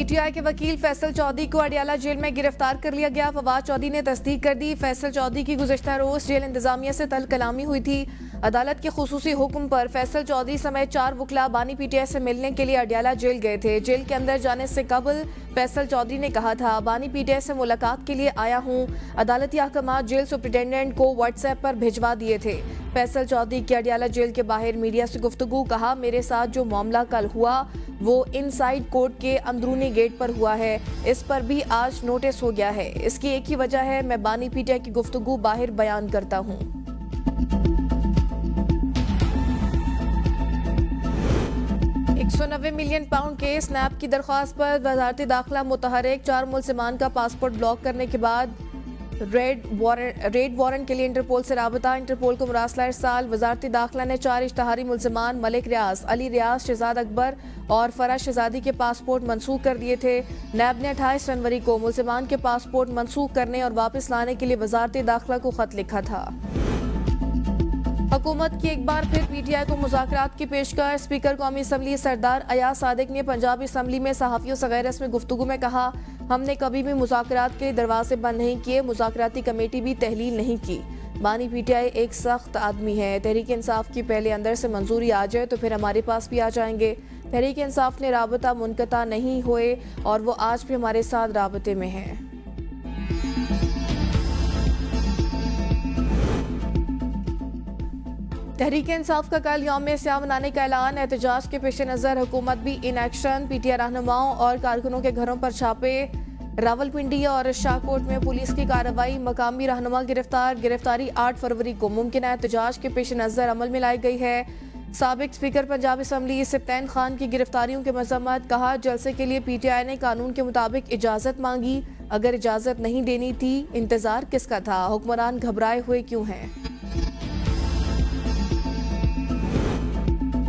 PTI के वकील फैसल चौधरी को अडियाला जेल में गिरफ्तार कर लिया गया। फवाद चौधरी ने तस्दीक कर दी। फैसल चौधरी की गुज़श्ता रोज जेल इंतजामिया से तल कलामी हुई थी। अदालत के खुसूसी हुक्म पर फैसल चौधरी समेत 4 वकला बानी पीटीआई से मिलने के लिए अडियाला जेल गए थे। जेल के अंदर जाने से कबल फैसल चौधरी ने कहा था, बानी पीटीआई से मुलाकात के लिए आया हूँ। अदालती अहकाम जेल सुप्रिटेंडेंट को व्हाट्सएप पर भिजवा दिए थे। फैसल चौधरी की अडियाला जेल के बाहर मीडिया से गुफ्तगू। कहा, मेरे साथ जो मामला कल हुआ वो इनसाइड कोर्ट के अंदरूनी गेट पर हुआ है। इस पर भी आज नोटिस हो गया है। इसकी एक ही वजह है, मैं बानी पीटीआई की गुफ्तगू बाहर बयान करता हूँ। £190 मिलियन के स्नैप की दरख्वास्त पर वजारत दाखिला मुतहरिक। 4 मुल्ज़िमान का पासपोर्ट ब्लॉक करने के बाद रेड वारंट के लिए इंटरपोल से राबता। इंटरपोल को मुरासला इरसाल। वजारत दाखिला ने 4 इश्तहारी मुल्ज़िमान मलिक रियाज, अली रियाज, शहजाद अकबर और फराज शहजादी के पासपोर्ट मनसूख कर दिए थे। नैब ने 28 जनवरी को मुल्ज़िमान के पासपोर्ट मनसूख करने और वापस लाने के लिए वजारत दाखिला को खत लिखा था। हुकूमत की एक बार फिर पीटीआई को मुज़ाकरात की पेशकश। स्पीकर कौमी असम्बली सरदार अयाज सादिक ने पंजाब असम्बली में सहाफ़ियों से गैर रस्मी गुफ्तगू में कहा, हमने कभी भी मुज़ाकरात के दरवाजे बंद नहीं किए, मुज़ाकराती कमेटी भी तहलील नहीं की। बानी पीटीआई एक सख्त आदमी है। तहरीक इंसाफ की पहले अंदर से मंजूरी आ जाए तो फिर हमारे पास भी आ जाएंगे। तहरीक इंसाफ ने राबता मुनक़ता नहीं हुए और वो आज भी हमारे साथ राबते में हैं। तहरीक इंसाफ का कल यौम स्याह मनाने का ऐलान। एहतजाज के पेश नज़र हुकूमत भी इन एक्शन। पीटीआई रहनुमाओं और कारकुनों के घरों पर छापे। रावलपिंडी और शाहकोट में पुलिस की कार्रवाई। मकामी रहनुमा गिरफ्तार। गिरफ्तारी 8 फरवरी को मुमकिन है। एहतजाज के पेश नज़र अमल में लाई गई है। साबिक स्पीकर पंजाब असम्बली सिप्तैन खान की गिरफ्तारियों की मजम्मत। कहा, जलसे के लिए पीटीआई ने कानून के मुताबिक इजाज़त मांगी। अगर इजाज़त नहीं देनी थी, इंतजार किसका था? हुक्मरान घबराए हुए क्यों हैं?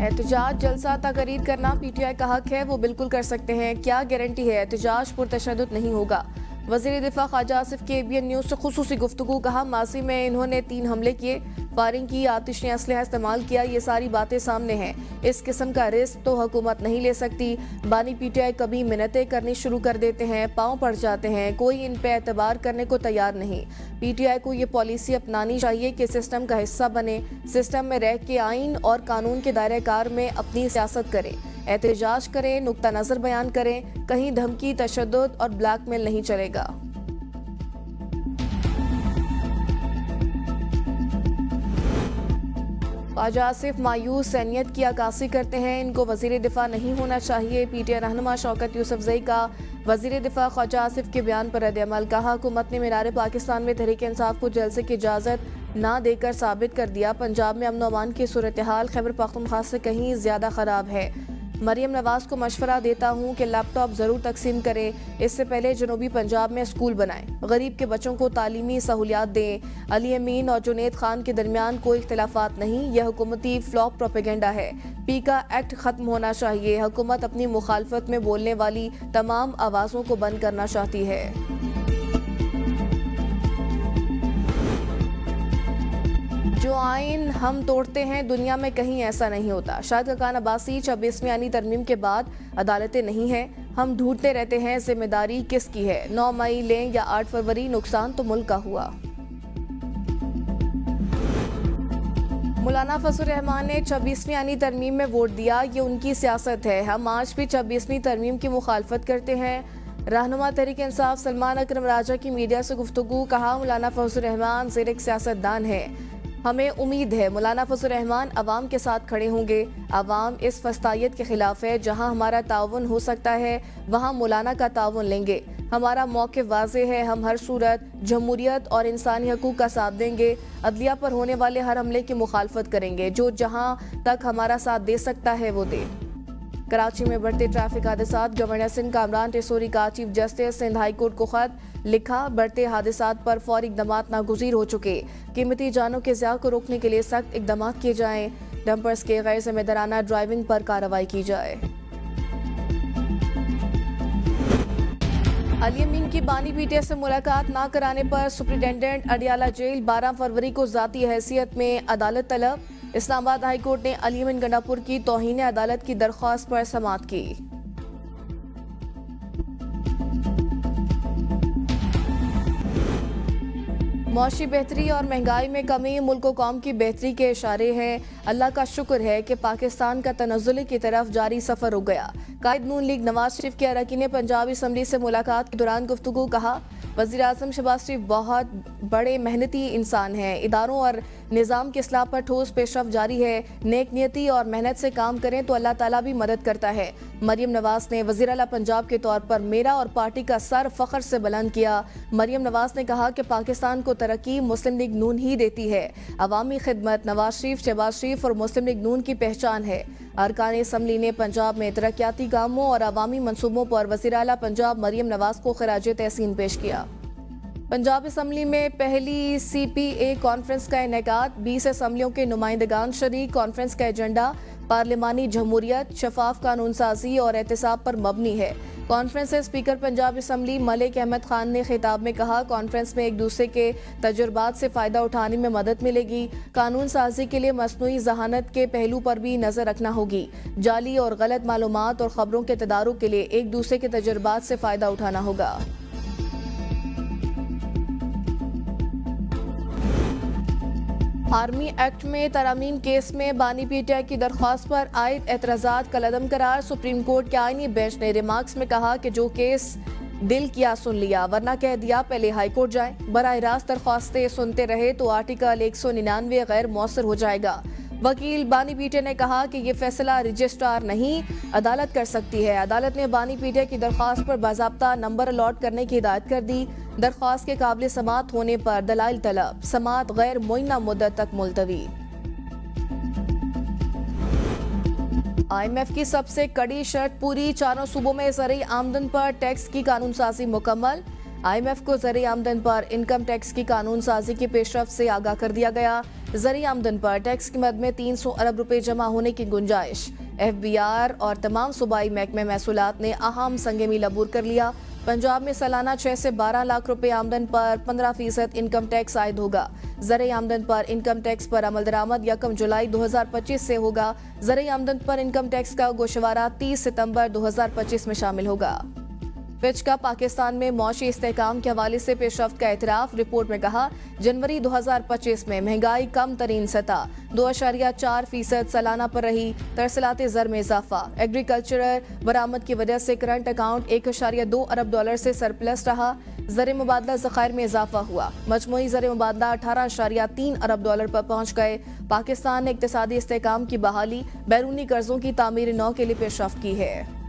एहतजाज, जलसा, तकरीर करना पीटीआई का हक है, वो बिल्कुल कर सकते हैं। क्या गारंटी है एहतजाज पुरतशद्दुद नहीं होगा? वज़ीर दिफा ख्वाजा आसिफ की ABN न्यूज़ से खुसूसी गुफ्तगू। कहा, माजी में इन्होंने 3 हमले किए, फायरिंग की, आतिशी असलहा इस्तेमाल किया। ये सारी बातें सामने हैं। इस किस्म का रिस्क तो हुकूमत नहीं ले सकती। बानी पीटीआई कभी मिन्नतें करनी शुरू कर देते हैं, पाँव पड़ जाते हैं, कोई इन पे एतबार करने को तैयार नहीं। पीटीआई को ये पॉलिसी अपनानी चाहिए कि सिस्टम का हिस्सा बने, सिस्टम में रह के आइन और कानून के दायरे कार में अपनी सियासत करें, एहतजाज करें, नुक्ता नज़र बयान करें। कहीं धमकी, तशद्दुद और ब्लैकमेल नहीं चलेगा। ख्वाजा आसिफ मायूस सैनियत की अक्कासी करते हैं, इनको वज़ीर दिफा नहीं होना चाहिए। पीटीआई रहनुमा शौकत यूसुफजई का वज़ीर दिफा ख्वाजा आसिफ के बयान पर रद्द-ए-अमल। कहा, हुकूमत ने मीनार पाकिस्तान में तहरीक इंसाफ को जलसे की इजाज़त ना देकर साबित कर दिया पंजाब में अमन अमान की सूरत हाल खैबर पख्तूनख्वा से कहीं ज़्यादा ख़राब है। मरियम नवाज को मशवरा देता हूँ कि लैपटॉप ज़रूर तकसीम करें। इससे पहले जनूबी पंजाब में स्कूल बनाएं, गरीब के बच्चों को तालीमी सहूलियात दें। अली अमीन और जुनैद खान के दरमियान कोई इख्तिलाफात नहीं, यह हुकूमती फ्लॉप प्रोपेगेंडा है। पीका एक्ट खत्म होना चाहिए। हुकूमत अपनी मुखालफत में बोलने वाली तमाम आवाज़ों को बंद करना चाहती है। जो आइन हम तोड़ते हैं, दुनिया में कहीं ऐसा नहीं होता। शाहिद खान अब्बासी, 26वीं आनी तरमीम के बाद अदालतें नहीं हैं, हम ढूंढते रहते हैं जिम्मेदारी किसकी है। 9 मई लें या 8 फरवरी, नुकसान तो मुल्क का हुआ। मौलाना फजल रहमान ने 26वीं आनी तरमीम में वोट दिया, ये उनकी सियासत है। हम आज भी 26वीं तरमीम की मुखालफत करते हैं। रहनुमा तहरीक इंसाफ सलमान अकरम राजा की मीडिया से गुफ्तगू। कहा, मौलाना फजल रहमान ज़ेर एक सियासतदान है, हमें उम्मीद है मौलाना फजल रहमान अवाम के साथ खड़े होंगे। अवाम इस फस्तायत के खिलाफ है, जहां हमारा ताउन हो सकता है वहां मौलाना का ताउन लेंगे। हमारा मौक़िफ़ वाज़े है, हम हर सूरत जमहूरियत और इंसानी हकूक़ का साथ देंगे। अदलिया पर होने वाले हर हमले की मुखालफत करेंगे। जो जहां तक हमारा साथ दे सकता है वो दे। कराची में बढ़ते ट्रैफिक हादसात। गवर्नर सिंध कामरान टेसोरी का chief justice Sindh high court को खत लिखा। बढ़ते हादसात पर फौरी इक़दामात नागुज़ीर हो चुके। कीमती जानों के ज़िया को रोकने के लिए सख्त इक़दामात किए जाएँ। डंपर्स के गैर जिम्मेदाराना ड्राइविंग पर कार्रवाई की जाए। अली अमीन की बानी पीटीआई से मुलाकात ना कराने पर सुप्रिटेंडेंट अडियाला जेल। 12 फरवरी को ज़ाती हैसियत में अदालत तलब। इस्लामाबाद हाई कोर्ट ने अली अमीन गंडापुर की तौहीन अदालत की दरख्वास्त पर समाअत की। मौशी बेहतरी और महंगाई में कमी मुल्क व कौम की बेहतरी के इशारे हैं। अल्लाह का शुक्र है कि पाकिस्तान का तनज़्ज़ुल की तरफ जारी सफ़र रुक गया। कायद नून लीग नवाज शरीफ के अरकान पंजाब असम्बली से मुलाकात के दौरान गुफ्तगू कहा, वज़ीर आज़म शहबाज शरीफ बहुत बड़े मेहनती इंसान हैं। इदारों और निज़ाम की इस्लाह पर ठोस पेशरफ जारी है। नेक नियती और मेहनत से काम करें तो अल्लाह ताला भी मदद करता है। मरियम नवाज ने वज़ीर आला पंजाब के तौर पर मेरा और पार्टी का सर फ़ख्र से बुलंद किया। मरियम नवाज ने कहा कि पाकिस्तान को तरक्की मुस्लिम लीग नून ही देती है। अवामी खिदमत नवाज शरीफ, शहबाज शरीफ और मुस्लिम लीग नून की पहचान है। अरकान असम्बली ने पंजाब में तरक्याती कामों और अवामी मनसूबों पर वज़ीर आला पंजाब मरियम नवाज को खिराज तहसीन पेश किया। पंजाब असम्बली में पहली CPA कॉन्फ्रेंस का इनेकाद, 20 असम्बलियों के नुमाइंदगान शरीक। कॉन्फ्रेंस का एजेंडा पार्लिमानी जमहूरियत, शफाफ कानून साजी और एहतसाब पर मबनी है। कॉन्फ्रेंस से स्पीकर पंजाब असम्बली मलिक अहमद खान ने खिताब में कहा, कॉन्फ्रेंस में एक दूसरे के तजुर्बात से फ़ायदा उठाने में मदद मिलेगी। कानून साजी के लिए मसनूई जहानत के पहलू पर भी नज़र रखना होगी। जाली और गलत मालूमात और ख़बरों के तदारुक के लिए एक दूसरे के तजुर्बात से फ़ायदा उठाना होगा। आर्मी एक्ट में तरमीम केस में बानी पीटीआई की दरख्वास्त पर आयद एतराज़ात कलअदम करार। सुप्रीम कोर्ट के आईनी बेंच ने रिमार्क्स में कहा कि जो केस दिल किया सुन लिया, वरना कह दिया पहले हाई कोर्ट जाए। बराह रास्त दरख्वास्तें सुनते रहे तो आर्टिकल 199 गैर मौसर हो जाएगा। वकील बानी पीटीआई ने कहा कि ये फैसला रजिस्ट्रार नहीं अदालत कर सकती है। अदालत ने बानी पीटीआई की दरख्वास्त पर बाज़ाब्ता नंबर अलॉट करने की हिदायत कर दी। दरख्वास्त के काबिल समात होने पर दलाइल तलब, समात गैर मुय्यना मुद्दत तक मुलतवी। IMF की सबसे कड़ी शर्त पूरी, चारों सूबों में ज़रिए आमदन पर टैक्स की कानून साजी मुकम्मल। IMF को ज़रिए आमदन पर इनकम टैक्स की कानून साजी की पेशरफ से आगाह कर दिया गया। ज़रिए आमदन पर टैक्स की मद में 300 अरब रुपए जमा होने की गुंजाइश। FBR और तमाम सूबाई महकमे महसूलात ने अहम संग मील अबूर कर लिया। पंजाब में सालाना 6 से 12 लाख रुपए आमदन पर 15% इनकम टैक्स आयद होगा। ज़रिए आमदन पर इनकम टैक्स पर अमल दरामद 1 जुलाई 2025 से होगा। ज़रिए आमदन पर इनकम टैक्स का गोशवारा 30 सितंबर 2025 में शामिल होगा। फिच का पाकिस्तान में मौशी इस्तेहकाम के हवाले से पेशरफ्त का एतराफ़। रिपोर्ट में कहा, जनवरी 2025 में महंगाई कम तरीन सतह 2.4% सालाना पर रही। तरसलात ज़र में इजाफा। एग्रीकल्चर बरामद की वजह से करंट अकाउंट 1.2 अरब डॉलर से सरप्लस रहा। ज़र मुबादला ज़खायर में इजाफा हुआ। मजमूई ज़र मुबादला 18.3 अरब डॉलर पर पहुँच गए। पाकिस्तान ने इक़्तिसादी इस्तेहकाम की बहाली, बैरूनी कर्जों की तामीर नौ के लिए पेशरफ्त की है।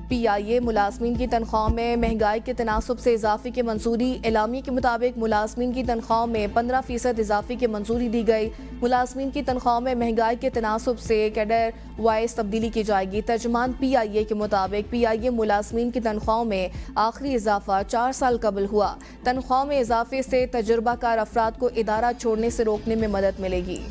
PIA मुलाजमीन की तनख्वाह में महंगाई के तनासुब से इजाफे की मंजूरी। एलामिया के मुताबिक मुलाजमीन की तनख्वाह में 15% इजाफे की मंजूरी दी गई। मुलाजमीन की तनख्वाह में महंगाई के तनासुब से कैडर वाइज तब्दीली की जाएगी। तर्जुमान PIA के मुताबिक PIA मुलाजमीन की तनख्वाह में आखिरी इजाफा 4 साल कबल हुआ। तनख्वाह में इजाफे से तजुर्बाकार अफराद को इदारा छोड़ने से रोकने में मदद मिलेगी।